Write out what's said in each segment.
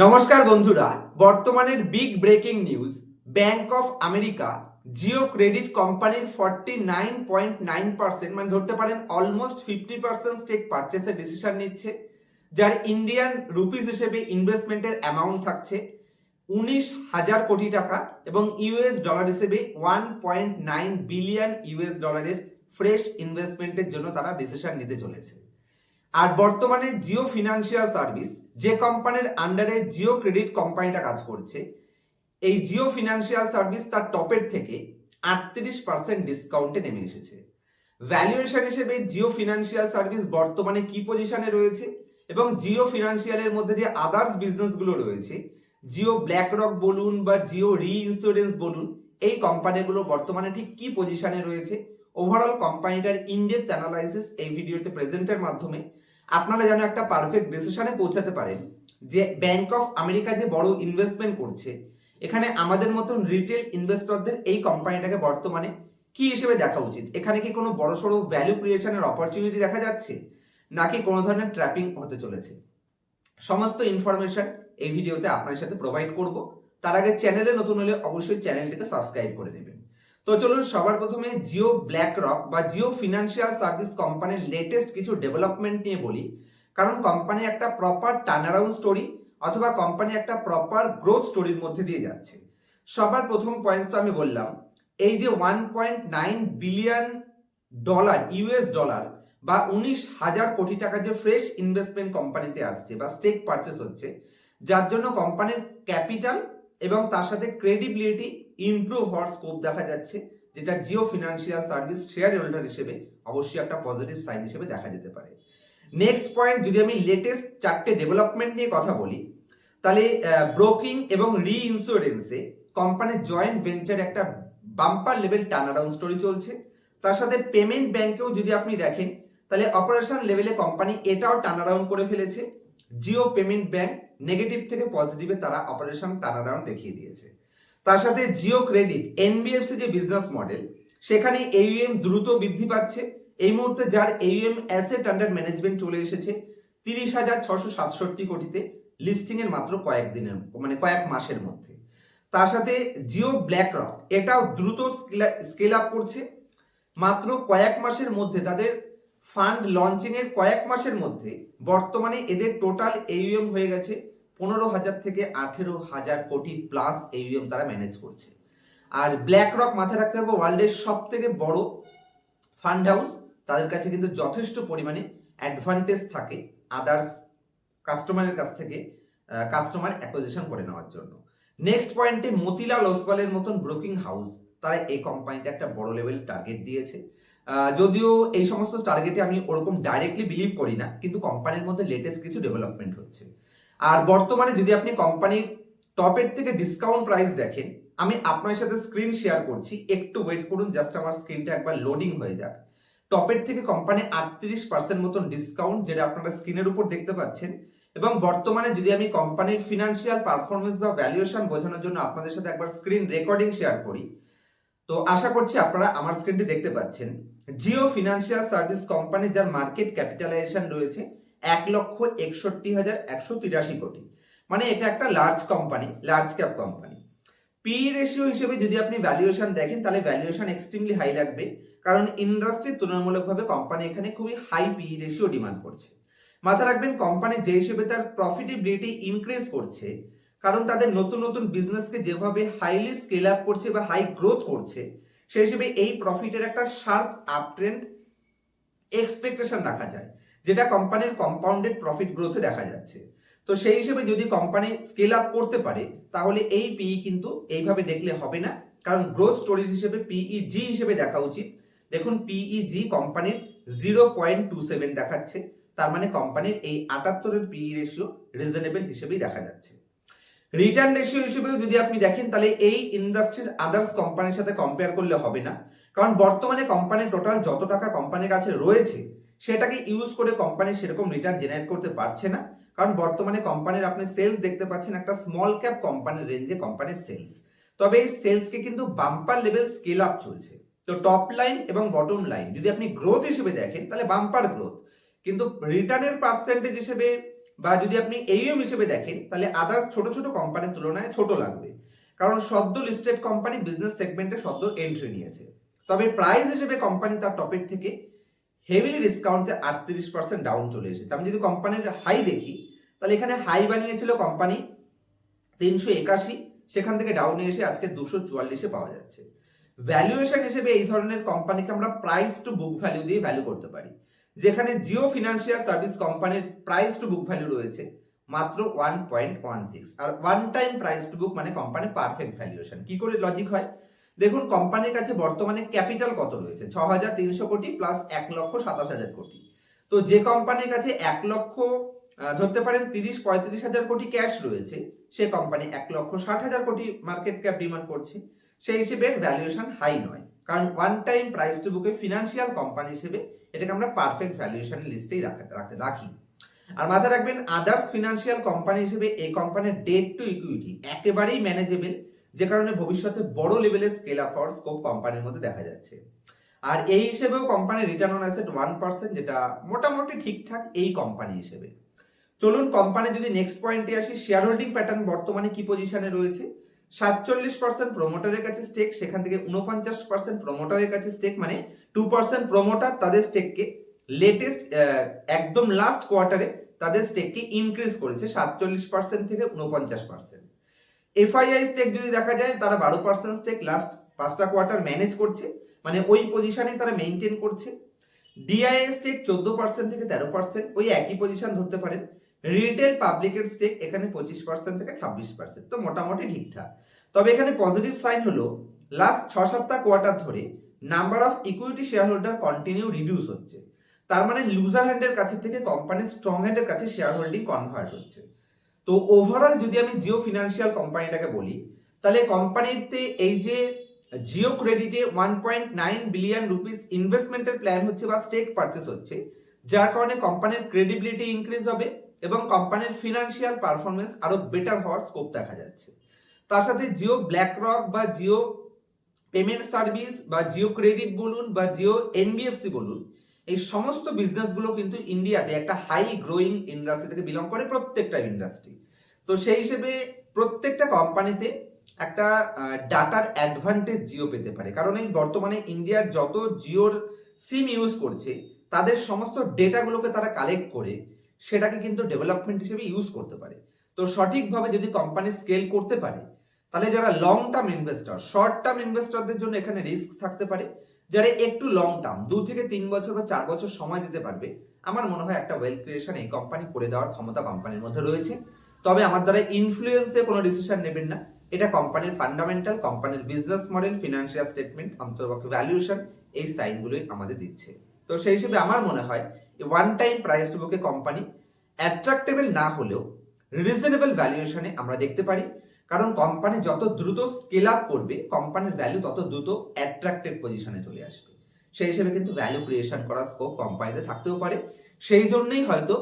নমস্কার বন্ধুরা, বর্তমানের big breaking news. Bank of America Jio credit কোম্পানির 49.9% মানে ধরতে পারেন অলমোস্ট 50% স্টেক পারচেসের ডিসিশন নিচ্ছে, যার ইন্ডিয়ান রুপিস হিসেবে ইনভেস্টমেন্টের অ্যামাউন্ট থাকছে 19,000 কোটি টাকা এবং ইউএস ডলার হিসেবে 1.9 বিলিয়ন ইউএস ডলারের ফ্রেশ ইনভেস্টমেন্টের জন্য তারা ডিসিশন নিতে চলেছে। আর বর্তমানে জিও ফিনান্সিয়াল সার্ভিস, যে কোম্পানির আন্ডারে জিও ক্রেডিট কোম্পানিটা কাজ করছে, এই জিও ফিনান্সিয়াল সার্ভিস তার টপের থেকে 38% ডিসকাউন্টে নেমে এসেছে। ভ্যালুয়েশন হিসেবে জিও ফিনান্সিয়াল সার্ভিস বর্তমানে কি পজিশনে রয়েছে এবং জিও ফিনান্সিয়ালের মধ্যে যে আদার্স বিজনেসগুলো রয়েছে, জিও ব্ল্যাক রক বলুন বা জিও রি ইন্স্যুরেন্স বলুন, এই কোম্পানিগুলো বর্তমানে ঠিক কি পজিশনে রয়েছে, ওভারঅল কোম্পানিটার ইনডেপথ অ্যানালাইসিস এই ভিডিওতে প্রেজেন্টের মাধ্যমে আপনারা যেন একটা পারফেক্ট ডিসিশনে পৌঁছাতে পারেন যে ব্যাংক অফ আমেরিকা যে বড় ইনভেস্টমেন্ট করছে, এখানে আমাদের মতন রিটেল ইনভেস্টরদের এই কোম্পানিটাকে বর্তমানে কি হিসেবে দেখা উচিত। এখানে কি কোনো বড়সড় ভ্যালু ক্রিয়েশনের অপরচুনিটি দেখা যাচ্ছে নাকি কোনো ধরনের ট্র্যাপিং হতে চলেছে, সমস্ত ইনফরমেশন এই ভিডিওতে আপনার সাথে প্রোভাইড করব। তার আগে চ্যানেলে নতুন হলে অবশ্যই চ্যানেলটিকে সাবস্ক্রাইব করে নেবেন। তো চলুন সবার প্রথমে জিও ব্ল্যাক রক বা জিও ফিনান্সিয়াল সার্ভিস কোম্পানির লেটেস্ট কিছু ডেভেলপমেন্ট নিয়ে বলি, কারণ কোম্পানি একটা প্রপার টার্নারাউন্ড স্টোরি অথবা কোম্পানি একটা প্রপার গ্রোথ স্টোরির মধ্যে দিয়ে যাচ্ছে। সবার প্রথম পয়েন্ট তো আমি বললাম, এই যে 1.9 বিলিয়ন ডলার ইউএস ডলার বা 19,000 কোটি টাকা যে ফ্রেশ ইনভেস্টমেন্ট কোম্পানিতে আসছে বা স্টেক পারচেস হচ্ছে, যার জন্য কোম্পানির ক্যাপিটাল এবং তার সাথে ক্রেডিবিলিটি ইমপ্রুভ হওয়ার স্কোপ দেখা যাচ্ছে, যেটা Jio financial service share holder হিসেবে অবশ্যই একটা পজিটিভ সাইন হিসেবে দেখা যেতে পারে। নেক্সট পয়েন্ট, যদি আমি লেটেস্ট 4টে ডেভেলপমেন্ট নিয়ে কথা বলি, তাহলে ব্রোকিং এবং রি ইন্স্যুরেন্সে কোম্পানির জয়েন্ট ভেঞ্চার একটা বাম্পার লেভেল টার্নারাউন্ড স্টোরি চলছে। তার সাথে পেমেন্ট ব্যাংকেও যদি আপনি দেখেন, তাহলে অপারেশন লেভেলে কোম্পানি এটাও টার্নারাউন্ড করে ফেলেছে। জিও পেমেন্ট ব্যাংক নেগেটিভ থেকে পজিটিভে তারা অপারেশন টার্নারাউন্ড দেখিয়ে দিয়েছে। তার সাথে জিও ক্রেডিট এনবিএফসি যে বিজনেস মডেল, সেখানে এইউএম দ্রুত বৃদ্ধি পাচ্ছে। এই মুহূর্তে যার এইউএম অ্যাসেট আন্ডার ম্যানেজমেন্ট চলে এসেছে 30,667 কোটিতে, লিস্টিং এর মাত্র কয়েক মাসের মধ্যে। তার সাথে জিও ব্ল্যাক রক এটাও দ্রুত স্কেল আপ করছে। মাত্র কয়েক মাসের মধ্যে তাদের ফান্ড লঞ্চিং এর কয়েক মাসের মধ্যে বর্তমানে এদের টোটাল এইউএম হয়ে গেছে 15,000 থেকে 18,000 কোটি প্লাস এইউএম তারা ম্যানেজ করছে। আর ব্ল্যাক রক মাথায় রাখতে হবে ওয়ার্ল্ডের সব থেকে বড় ফান্ড হাউস, তাদের কাছে কিন্তু যথেষ্ট পরিমাণে অ্যাডভান্টেজ থাকে আদার্স কাস্টমারের কাছ থেকে কাস্টমার অ্যাকুইজিশন করে নেওয়ার জন্য। নেক্সট পয়েন্টে মতিলাল ওসওয়ালের মতন ব্রোকিং হাউস তারা এই কোম্পানিতে একটা বড় লেভেল টার্গেট দিয়েছে। যদিও এই সমস্ত টার্গেটে আমি ওরকম ডাইরেক্টলি বিলিভ করি না, কিন্তু কোম্পানির মধ্যে লেটেস্ট কিছু ডেভেলপমেন্ট হচ্ছে। আর বর্তমানে যদি আপনি কোম্পানির টপের থেকে ডিসকাউন্ট প্রাইস দেখেন, আমি আপনার সাথে স্ক্রিন শেয়ার করছি, একটু ওয়েট করুন, জাস্ট আমার স্ক্রিনটা একবার লোডিং হয়ে যাক। টপের থেকে কোম্পানি 38% মতন ডিসকাউন্ট, যেটা আপনারা স্ক্রিনের উপর দেখতে পাচ্ছেন। এবং বর্তমানে যদি আমি কোম্পানির ফিনান্সিয়াল পারফরমেন্স বা ভ্যালুয়েশন বোঝানোর জন্য আপনাদের সাথে একবার স্ক্রিন রেকর্ডিং শেয়ার করি, তো আশা করছি আপনারা আমার স্ক্রিনটি দেখতে পাচ্ছেন। জিও ফিনান্সিয়াল সার্ভিস কোম্পানি, যার মার্কেট ক্যাপিটালাইজেশন রয়েছে 1,61,183 কোটি, মানে এটা একটা large company, large cap company. P ratio হিসেবে যদি আপনি ভ্যালুয়েশন দেখেন, তাহলে ভ্যালুয়েশন এক্সট্রিমলি হাই লাগবে, কারণ ইন্ডাস্ট্রির তুলনামূলকভাবে কোম্পানি এখানে খুবই হাই পি রেশিও ডিমান্ড করছে। মাথায় রাখবেন, কোম্পানি যে হিসেবে তার প্রফিটেবিলিটি ইনক্রিজ করছে, কারণ তাদের নতুন নতুন বিজনেসকে যেভাবে হাইলি স্কেল আপ করছে বা হাই গ্রোথ করছে, সেই হিসেবে এই প্রফিটের একটা শার্প আপ ট্রেন্ড এক্সপেকটেশন রাখা যায়, যেটা কোম্পানির কম্পাউন্ডেড প্রফিট গ্রোথে দেখা যাচ্ছে। তো সেই হিসেবে যদি কোম্পানি স্কেল আপ করতে পারে, তাহলে এই পিই কিন্তু এইভাবে দেখলে হবে না, কারণ গ্রোথ স্টোরি হিসেবে পিইজি হিসেবে দেখা উচিত। দেখুন পিইজি কোম্পানির 0.27 দেখাচ্ছে, তার মানে কোম্পানির এই 78-এর পিই রেশিও রিজনেবল হিসেবেই দেখা যাচ্ছে। রিটার্ন রেশিও হিসেবেও যদি আপনি দেখেন, তাহলে এই ইন্ডাস্ট্রির আদার্স কোম্পানির সাথে কম্পেয়ার করলে হবে না, কারণ বর্তমানে কোম্পানির টোটাল যত টাকা কোম্পানির কাছে রয়েছে, সেটাকে ইউজ করে কোম্পানি সেরকম রিটার্ন জেনারেট করতে পারছে না। কারণ বর্তমানে কোম্পানির আপনি সেলস দেখতে পাচ্ছেন একটা স্মল ক্যাপ কোম্পানির রেঞ্জে কোম্পানির সেলস, তবে এই সেলসকে কিন্তু বাম্পার লেভেল স্কেল আপ চলছে। তো টপ লাইন এবং বটম লাইন যদি আপনি গ্রোথ হিসেবে দেখেন, তাহলে বাম্পার গ্রোথ, কিন্তু রিটার্নের পার্সেন্টেজ হিসেবে বা যদি আপনি এইএম হিসেবে দেখেন তাহলে আদার ছোট ছোট কোম্পানির তুলনায় ছোট লাগবে, কারণ সদ্য লিস্টেড কোম্পানি বিজনেস সেগমেন্টে সদ্য এন্ট্রি নিয়েছে। তবে প্রাইস হিসেবে কোম্পানি তার টপের থেকে হেভিলি ডিসকাউন্টে 38% ডাউন চলে এসেছে। আমি যদি কোম্পানির হাই দেখি তাহলে এখানে হাই বানিয়েছিল কোম্পানি 381, সেখান থেকে ডাউনে এসে আজকে 244-এ পাওয়া যাচ্ছে। ভ্যালুয়েশন হিসেবে এই ধরনের কোম্পানিকে আমরা প্রাইস টু বুক ভ্যালু দিয়ে ভ্যালু করতে পারি, যেখানে জিও ফিনান্সিয়াল সার্ভিস কোম্পানির প্রাইস টু বুক ভ্যালু রয়েছে মাত্র 1.16, আর one time price to book মানে কোম্পানির পারফেক্ট ভ্যালুয়েশন। কি করে লজিক হয় দেখুন, কোম্পানির কাছে বর্তমানে ক্যাপিটাল কত রয়েছে, 6,300 কোটি প্লাস 1,27,000 কোটি। তো যে কোম্পানির কাছে 1 লক্ষ ধরতে পারেন 30-35 হাজার কোটি ক্যাশ রয়েছে, সে কোম্পানি 1,60,000 কোটি মার্কেট ক্যাপ ডিমান্ড করছে, সেই হিসেবে ভ্যালুয়েশন হাই নয়, কারণ ওয়ান টাইম প্রাইস টু বুকে ফিনান্সিয়াল কোম্পানি হিসেবে এটাকে আমরা পারফেক্ট ভ্যালুয়েশন লিস্টেই রাখি। আর মাথায় রাখবেন আদার্স ফিনান্সিয়াল কোম্পানি হিসেবে এই কোম্পানির ডেট টু ইকুইটি একেবারেই ম্যানেজেবল, যে কারণে ভবিষ্যতে বড় লেভেলের স্কেল আপ হওয়ার স্কোপ কোম্পানির মধ্যে দেখা যাচ্ছে। আর এই হিসেবেও কোম্পানির রিটার্ন অন অ্যাসেট 1%, যেটা মোটামুটি ঠিকঠাক এই কোম্পানি হিসেবে। চলুন কোম্পানি যদি নেক্সট পয়েন্টে আসি, শেয়ার হোল্ডিং প্যাটার্ন বর্তমানে কি পজিশনে রয়েছে। 47% প্রমোটারের কাছে স্টেক, সেখান থেকে 49% প্রমোটারের কাছে স্টেক, মানে 2% প্রমোটার তাদের স্টেককে লেটেস্ট একদম লাস্ট কোয়ার্টারে তাদের স্টেককে ইনক্রিজ করেছে 47% থেকে 49%। এফআইআই স্টেক যদি দেখা যায়, তারা 12% স্টেক লাস্ট 5টা কোয়ার্টার ম্যানেজ করছে, মানে ওই পজিশনে তারা মেইনটেইন করছে। ডিআইএ স্টেক 14% থেকে 13%, ওই একই পজিশন ধরতে পারেন। রিটেল পাবলিকের স্টেক এখানে 25% থেকে 26%, তো মোটামুটি ঠিকঠাক। তবে এখানে পজিটিভ সাইন হলো লাস্ট 6-7টা কোয়ার্টার ধরে number of equity share holder continue reduce হচ্ছে, তার মানে লুজার হ্যান্ডের কাছে থেকে কোম্পানির স্ট্রং হ্যান্ডের কাছে শেয়ার হোল্ডিং কনভার্ট হচ্ছে। তো ওভারঅল যদি আমি জিও ফিনান্সিয়াল কোম্পানিটাকে বলি, তাহলে কোম্পানিতে এই যে জিও ক্রেডিটে 1.9 বিলিয়ন রুপিস ইনভেস্টমেন্টের প্ল্যান হচ্ছে বা স্টেক পারচেস হচ্ছে, যার কারণে কোম্পানির ক্রেডিবিলিটি ইনক্রিজ হবে এবং কোম্পানির ফিনান্সিয়াল পারফরমেন্স আরো বেটার হওয়ার স্কোপ দেখা যাচ্ছে। তার সাথে জিও ব্ল্যাক রক বা জিও পেমেন্ট সার্ভিস বা জিও ক্রেডিট বলুন বা জিও এনবিএফসি বলুন, এই সমস্ত বিজনেসগুলো কিন্তু ইন্ডিয়াতে একটা হাই গ্রোয়িং ইন্ডাস্ট্রি থেকে বিলং করে, প্রত্যেকটা ইন্ডাস্ট্রি। তো সেই হিসেবে প্রত্যেকটা কোম্পানিতে একটা ডাটার অ্যাডভান্টেজ জিও পেতে পারে, কারণ এই বর্তমানে ইন্ডিয়ার যত জিওর সিম ইউজ করছে তাদের সমস্ত ডেটাগুলোকে তারা কালেক্ট করে সেটাকে কিন্তু ডেভেলপমেন্ট হিসেবে ইউজ করতে পারে। তো সঠিকভাবে যদি কোম্পানি স্কেল করতে পারে, তাহলে যারা long term investor, short term ইনভেস্টরদের জন্য এখানে রিস্ক থাকতে পারে। যারা একটু লং টার্ম 2 থেকে 3 বছর বা 4 বছর সময় দিতে পারবে, আমার মনে হয় একটা ওয়েলথ ক্রিয়েশন এই কোম্পানি করে দেওয়ার ক্ষমতা কোম্পানির মধ্যে রয়েছে। তবে আমার দ্বারা ইনফ্লুয়েন্সে কোনো ডিসিশন নেবেন না, এটা কোম্পানির ফান্ডামেন্টাল, কোম্পানির বিজনেস মডেল, ফিনান্সিয়াল স্টেটমেন্ট, অন্তর্পক্ষে ভ্যালুয়েশন, এই সাইনগুলোই আমাদের দিচ্ছে। তো সেই হিসেবে আমার মনে হয় ওয়ান টাইম প্রাইস টু বুকে কোম্পানি অ্যাট্রাক্টেবল না হলেও রিজনেবল ভ্যালুয়েশনে আমরা দেখতে পারি, কারণ কোম্পানি যত দ্রুত স্কেল আপ করবে কোম্পানির ভ্যালু তত দ্রুত অ্যাট্রাক্টিভ পজিশনে চলে আসবে। সেই হিসেবে কিন্তু ভ্যালু ক্রিয়েশন করার স্কোপ কোম্পানিতে থাকতেও পারে। সেই জন্যই হয়তো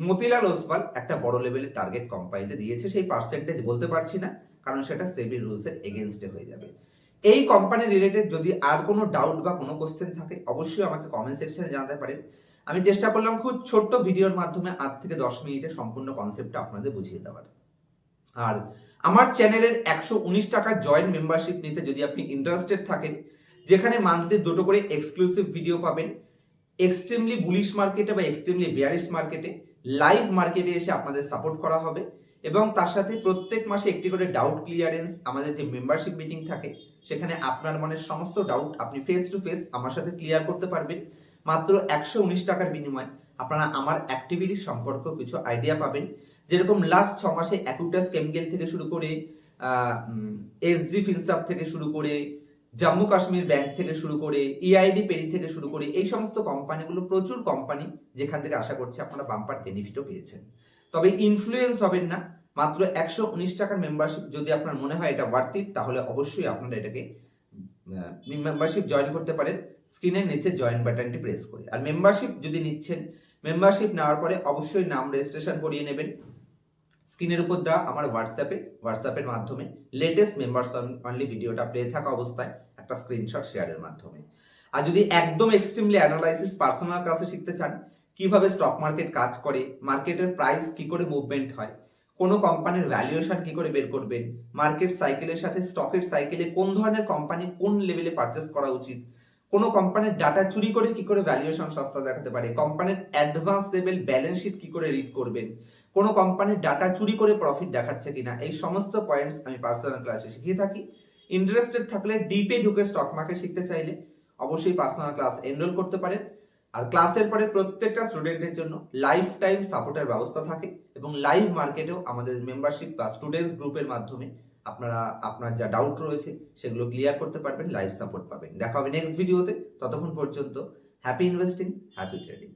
মতিলাল ওসওয়াল একটা বড় লেভেলের টার্গেট কোম্পানিতে দিয়েছে, সেই পার্সেন্টেজ বলতে পারছি না, কারণ সেটা সেবি রুলসের এগেনস্টে হয়ে যাবে। এই কোম্পানি রিলেটেড যদি আর কোনো ডাউট বা কোনো কোশ্চেন থাকে অবশ্যই আমাকে কমেন্ট সেকশনে জানাতে পারেন। আমি চেষ্টা করলাম খুব ছোট্ট ভিডিওর মাধ্যমে 8 থেকে 10 মিনিটে সম্পূর্ণ কনসেপ্টটা আপনাদের বুঝিয়ে দেওয়ার। আর আমার চ্যানেলের 119 টাকার জয়েন্ট মেম্বারশিপ নিতে যদি আপনি ইন্টারেস্টেড থাকেন, যেখানে মান্থলি 2টো করে এক্সক্লুসিভ ভিডিও পাবেন, এক্সট্রিমলি বুলিশ মার্কেটে বা এক্সট্রিমলি বিয়ারিশ মার্কেটে লাইভ মার্কেটে এসে আপনাদের সাপোর্ট করা হবে, এবং তার সাথে প্রত্যেক মাসে একটি করে ডাউট ক্লিয়ারেন্স, আমাদের যে মেম্বারশিপ মিটিং থাকে সেখানে আপনার মনের সমস্ত ডাউট আপনি ফেস টু ফেস আমার সাথে ক্লিয়ার করতে পারবেন। মাত্র 119 টাকার বিনিময়ে আপনারা আমার অ্যাক্টিভিটির সম্পর্কে কিছু আইডিয়া পাবেন, যেরকম লাস্ট 6 মাসে অ্যাকুটাস কেমিক্যাল থেকে শুরু করে এসজি ফিনসাপ থেকে শুরু করে জম্মু কাশ্মীর ব্যাংক থেকে শুরু করে ইআইডি পেরি থেকে শুরু করে এই সমস্ত কোম্পানিগুলো, প্রচুর কোম্পানি যেখান থেকে আশা করছি আপনারা বাম্পার বেনিফিটও পেয়েছেন। তবে ইনফ্লুয়েন্স হবেন না, মাত্র 119 টাকার মেম্বারশিপ যদি আপনার মনে হয় এটা ওয়ার্থ ইট, তাহলে অবশ্যই আপনারা এটাকে মেম্বারশিপ জয়েন করতে পারেন স্ক্রিনের নিচে জয়েন বাটনটি প্রেস করে। আর মেম্বারশিপ যদি নিচ্ছেন, মেম্বারশিপ নেওয়ার পরে অবশ্যই নাম রেজিস্ট্রেশন করিয়ে নেবেন স্ক্রিনের উপর দেওয়া আমার হোয়াটসঅ্যাপের মাধ্যমে লেটেস্ট মেম্বার্স অনলি ভিডিওটা প্লে থাকা অবস্থায় একটা স্ক্রিনশট শেয়ারের মাধ্যমে। আর যদি একদম এক্সট্রিমলি অ্যানালাইসিস পার্সোনাল ক্লাসে শিখতে চান, কিভাবে স্টক মার্কেট কাজ করে, মার্কেটের প্রাইস কি করে মুভমেন্ট হয়, কোনো কোম্পানির ভ্যালুয়েশন কি করে বের করবেন, মার্কেট সাইকেলের সাথে স্টকের সাইকেলে কোন ধরনের কোম্পানি কোন লেভেলে পারচেস করা উচিত, কোনো কোম্পানির ডাটা চুরি করে কি করে ভ্যালুয়েশন সস্তা দেখাতে পারে, কোম্পানির অ্যাডভান্স লেভেল ব্যালেন্স শিট কি করে রিড করবেন, কোনো কোম্পানির ডাটা চুরি করে প্রফিট দেখাচ্ছে কিনা, এই সমস্ত পয়েন্টস আমি পার্সোনাল ক্লাসে শিখিয়ে থাকি। ইন্টারেস্টেড থাকলে ডিপে ঢুকে স্টক মার্কেট শিখতে চাইলে অবশ্যই পার্সোনাল ক্লাস এনরোল করতে পারেন। আর ক্লাসের পরে প্রত্যেকটা স্টুডেন্টের জন্য লাইফ টাইম সাপোর্টের ব্যবস্থা থাকে এবং লাইভ মার্কেটেও আমাদের মেম্বারশিপ বা স্টুডেন্টস গ্রুপের মাধ্যমে আপনারা আপনার যা ডাউট রয়েছে সেগুলো ক্লিয়ার করতে পারবেন, লাইভ সাপোর্ট পাবেন। দেখা হবে নেক্সট ভিডিওতে। ততক্ষণ পর্যন্ত হ্যাপি ইনভেস্টিং, হ্যাপি ট্রেডিং।